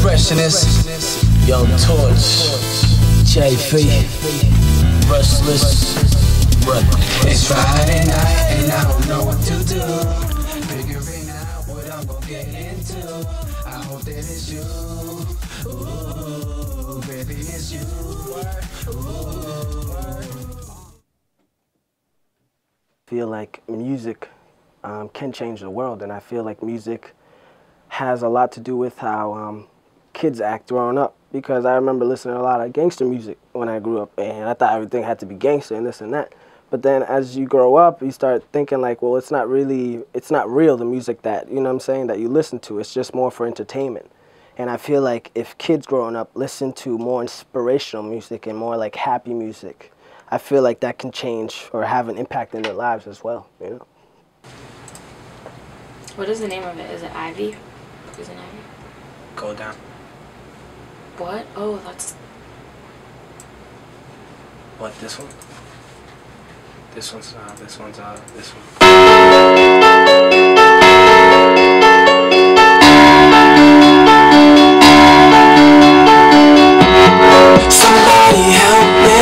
freshness. Young Torch, JP, Restless, It's Friday night and I don't know what to do. Figuring out what I'm gonna get into. I hope that it's you. Ooh, baby, it's you. I feel like music can change the world, and I feel like music has a lot to do with how kids act growing up, because I remember listening to a lot of gangster music when I grew up, and I thought everything had to be gangster and this and that. But then as you grow up, you start thinking like, well, it's not real, the music that, you know what I'm saying, that you listen to. It's just more for entertainment. And I feel like if kids growing up listen to more inspirational music and more like happy music, I feel like that can change or have an impact in their lives as well, you know. What is the name of it? Is it Ivy? Is it Ivy? Go down. What? Oh, that's... What, this one? This one's, this one. Somebody help me.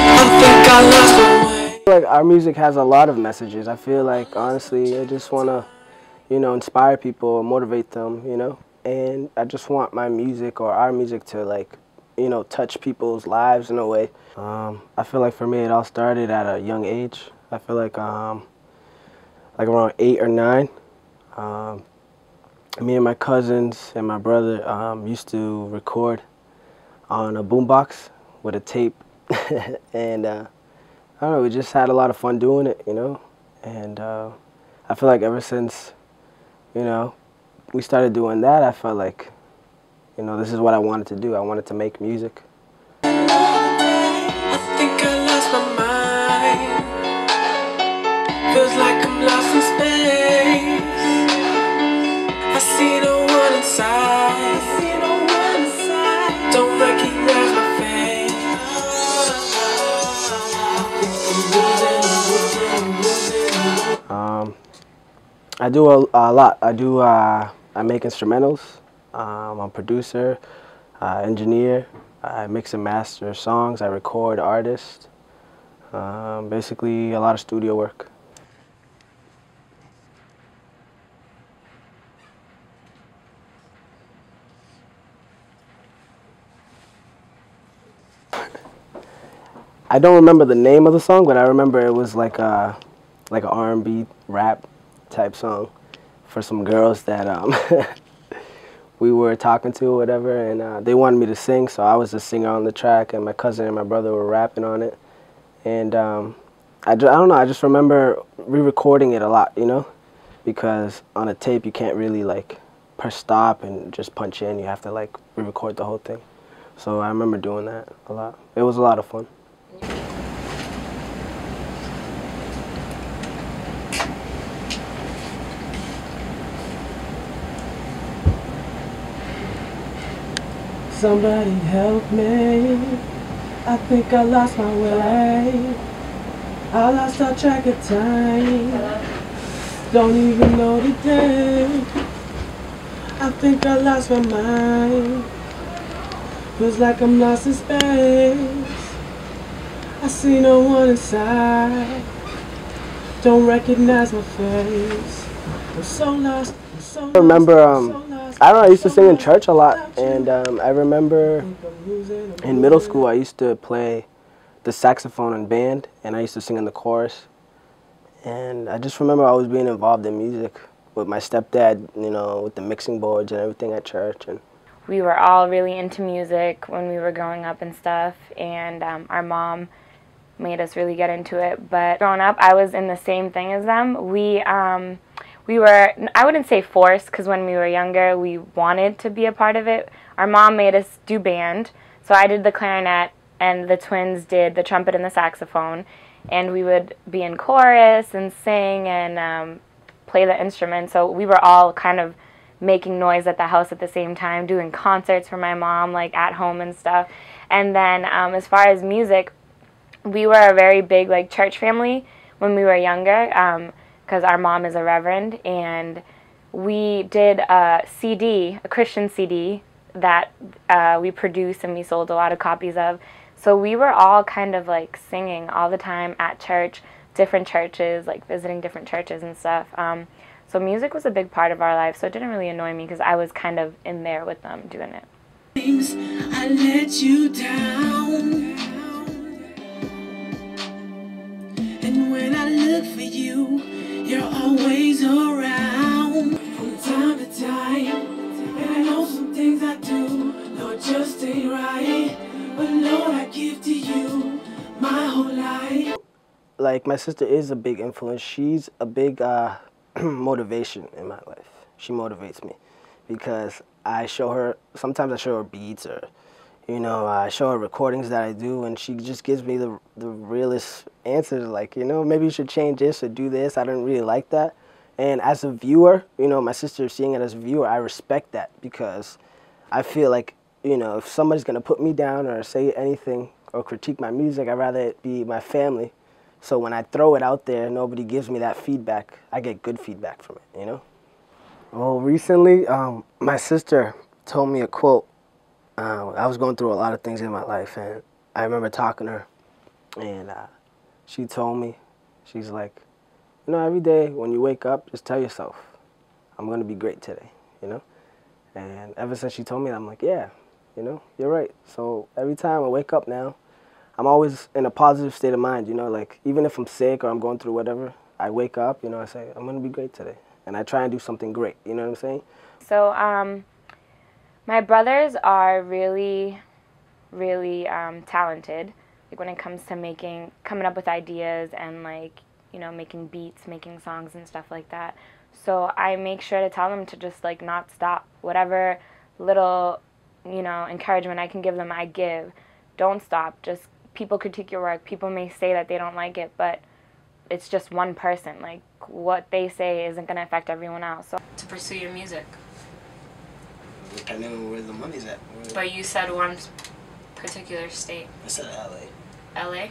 I think I lost my way. Like our music has a lot of messages. I feel like, honestly, I just want to, you know, inspire people, motivate them, you know. And I just want my music or our music to, like, you know, touch people's lives in a way. I feel like for me it all started at a young age. I feel like around 8 or 9. Me and my cousins and my brother used to record on a boombox with a tape. And I don't know, we just had a lot of fun doing it, you know. And I feel like ever since, you know, we started doing that, I felt like, you know, this is what I wanted to do. I wanted to make music. I think I lost my mind. Feels like I'm lost in space. I see no one inside. Don't recognize my face. I do a lot. I make instrumentals. I'm a producer, engineer. I mix and master songs. I record artists. Basically, a lot of studio work. I don't remember the name of the song, but I remember it was like an R&B rap type song for some girls that we were talking to or whatever, and they wanted me to sing, so I was the singer on the track, and my cousin and my brother were rapping on it. And I don't know, I just remember re-recording it a lot, you know, because on a tape you can't really like press stop and just punch in. You have to like re-record the whole thing. So I remember doing that a lot. It was a lot of fun. Somebody help me. I think I lost my way. I lost all track of time. Don't even know the day. I think I lost my mind. Feels like I'm lost in space. I see no one inside. Don't recognize my face. I'm so lost. I remember, I don't know, I used to sing in church a lot, and I remember in middle school I used to play the saxophone in band, and I used to sing in the chorus. And I just remember always being involved in music with my stepdad, you know, with the mixing boards and everything at church. And we were all really into music when we were growing up and stuff, and our mom made us really get into it. But growing up, I was in the same thing as them. We were, I wouldn't say forced, because when we were younger, we wanted to be a part of it. Our mom made us do band, so I did the clarinet, and the twins did the trumpet and the saxophone, and we would be in chorus and sing and play the instrument. So we were all kind of making noise at the house at the same time, doing concerts for my mom, like at home and stuff. And then as far as music, we were a very big like church family when we were younger, because our mom is a reverend, and we did a CD, a Christian CD that we produced and we sold a lot of copies of. So we were all kind of like singing all the time at church, different churches, like visiting different churches and stuff. So music was a big part of our life, so it didn't really annoy me because I was kind of in there with them doing it. I let you down, and when I look for you, you're always around. From time to time, and I know some things I do, Lord, just ain't right, but Lord, I give to you my whole life. Like, my sister is a big influence. She's a big motivation in my life. She motivates me because I show her, sometimes I show her beats, or, you know, I show her recordings that I do, and she just gives me the realest answers, like, you know, maybe you should change this or do this. I don't really like that. And as a viewer, you know, my sister seeing it as a viewer, I respect that because I feel like, you know, if somebody's going to put me down or say anything or critique my music, I'd rather it be my family. So when I throw it out there, nobody gives me that feedback. I get good feedback from it, you know? Well, recently, my sister told me a quote. I was going through a lot of things in my life, and I remember talking to her, and she told me, she's like, you know, every day when you wake up, just tell yourself, I'm going to be great today, you know? And ever since she told me that, I'm like, yeah, you know, you're right. So every time I wake up now, I'm always in a positive state of mind, you know, like even if I'm sick or I'm going through whatever, I wake up, you know, I say, I'm going to be great today. And I try and do something great, you know what I'm saying? So my brothers are really, really talented, like when it comes to coming up with ideas and like, you know, making beats, making songs and stuff like that. So I make sure to tell them to just like not stop. Whatever little, you know, encouragement I can give them, I give. Don't stop. Just people critique your work. People may say that they don't like it, but it's just one person. Like what they say isn't going to affect everyone else. So to pursue your music. Depending on where the money's at. But you said one particular state. I said LA. LA? Yeah.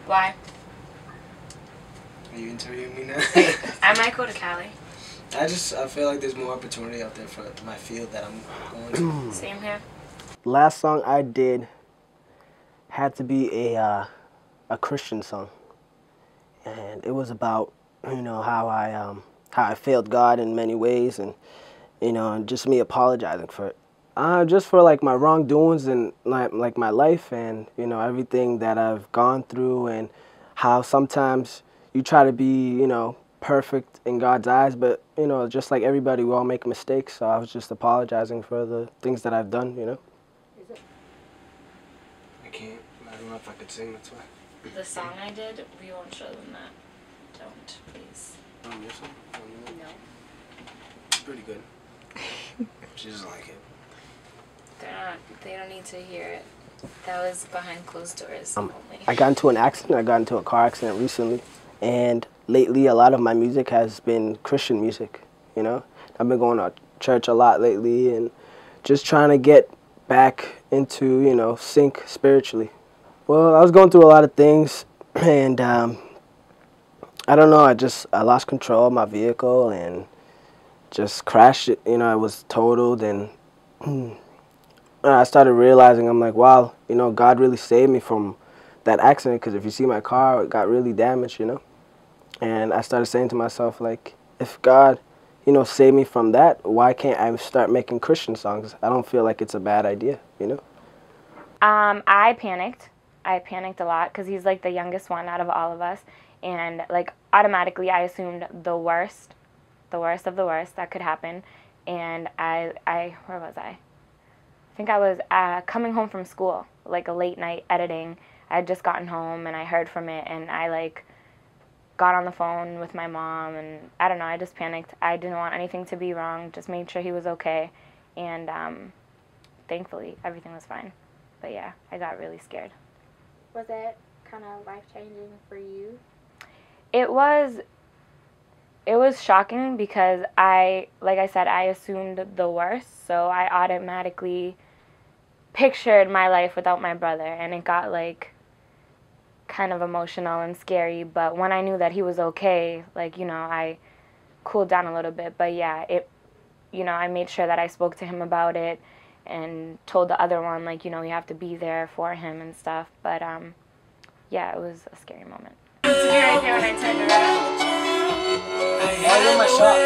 Why? Are you interviewing me now? I might go to Cali. I feel like there's more opportunity out there for my field that I'm going to. Same here. Last song I did had to be a Christian song, and it was about, you know, how I failed God in many ways, and, you know, and just me apologizing for it, just for like my wrongdoings and like my life, and, you know, everything that I've gone through, and how sometimes you try to be, you know, perfect in God's eyes, but, you know, just like everybody, we all make mistakes. So I was just apologizing for the things that I've done, you know. I can't. I don't know if I could sing, that's why. The song I did, we won't show them that. Don't, please. Your song? No. It's pretty good. She doesn't like it. They don't need to hear it. That was behind closed doors only. I got into an accident. I got into a car accident recently. And lately, a lot of my music has been Christian music, you know? I've been going to church a lot lately and just trying to get back into, you know, sync spiritually. Well, I was going through a lot of things, and I don't know, I lost control of my vehicle and just crashed it. You know, it was totaled, and I started realizing, I'm like, wow, you know, God really saved me from that accident, because if you see my car, it got really damaged, you know? And I started saying to myself, like, if God, you know, saved me from that, why can't I start making Christian songs? I don't feel like it's a bad idea, you know? I panicked. I panicked a lot because he's like the youngest one out of all of us. And like automatically I assumed the worst of the worst that could happen. And where was I? I think I was coming home from school, like a late night editing. I had just gotten home and I heard from it, and I like got on the phone with my mom, and I don't know, I just panicked. I didn't want anything to be wrong, just made sure he was okay, and thankfully everything was fine. But yeah, I got really scared. Was that kind of life-changing for you? It was shocking because like I said, I assumed the worst, so I automatically pictured my life without my brother, and it got like kind of emotional and scary. But when I knew that he was okay, like, you know, I cooled down a little bit. But yeah, you know, I made sure that I spoke to him about it and told the other one, like, you know, you have to be there for him and stuff. But yeah, it was a scary moment. To be right there when I turned around. Oh, you're my shot.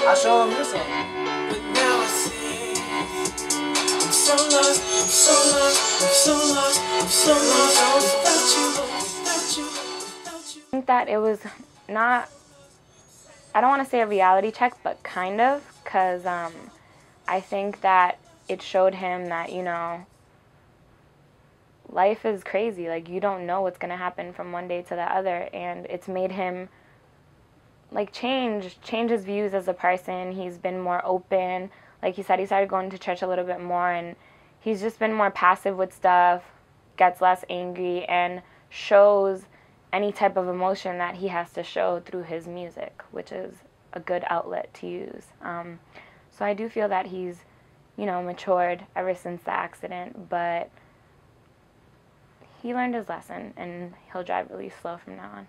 I show him your song. But now I see I'm so lost, I'm so lost, I'm so lost, I'm so lost without you, without you, without you. I think that it was not, I don't want to say a reality check, but kind of, because I think that it showed him that, you know, life is crazy. Like, you don't know what's going to happen from one day to the other, and it's made him like change his views as a person. He's been more open. Like he said, he started going to church a little bit more, and he's just been more passive with stuff, gets less angry, and shows any type of emotion that he has to show through his music, which is a good outlet to use. So I do feel that he's, you know, matured ever since the accident, but he learned his lesson, and he'll drive really slow from now on.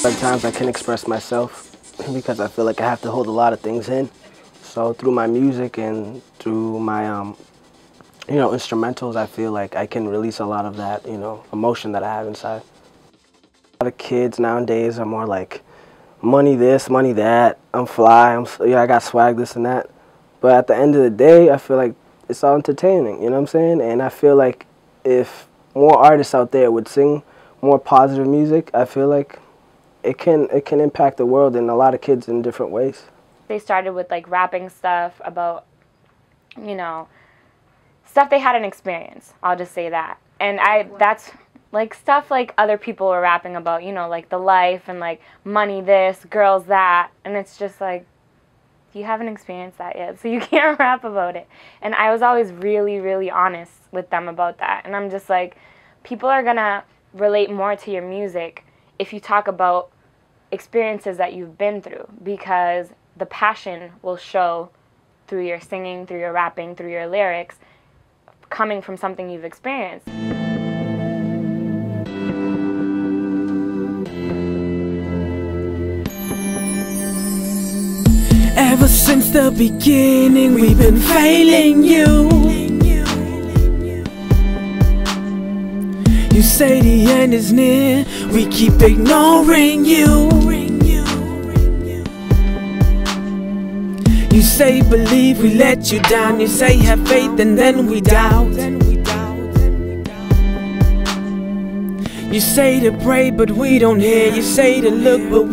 Sometimes I can't express myself because I feel like I have to hold a lot of things in. So through my music and through my, you know, instrumentals, I feel like I can release a lot of that, you know, emotion that I have inside. A lot of kids nowadays are more like, money this, money that, I'm fly, yeah, I got swag, this and that. But at the end of the day, I feel like it's all entertaining, you know what I'm saying? And I feel like if more artists out there would sing more positive music, I feel like it can impact the world and a lot of kids in different ways. They started with like rapping stuff about, you know, stuff they hadn't experienced. I'll just say that. And that's like stuff like other people were rapping about, you know, like the life and like money this, girls that. And it's just like, you haven't experienced that yet, so you can't rap about it. And I was always really, really honest with them about that. And I'm just like, people are gonna relate more to your music if you talk about experiences that you've been through, because the passion will show through your singing, through your rapping, through your lyrics, coming from something you've experienced. Ever since the beginning, we've been failing you. You say the end is near, we keep ignoring you. You say believe, we let you down. You say have faith, and then we doubt. You say to pray, but we don't hear. You say to look, but we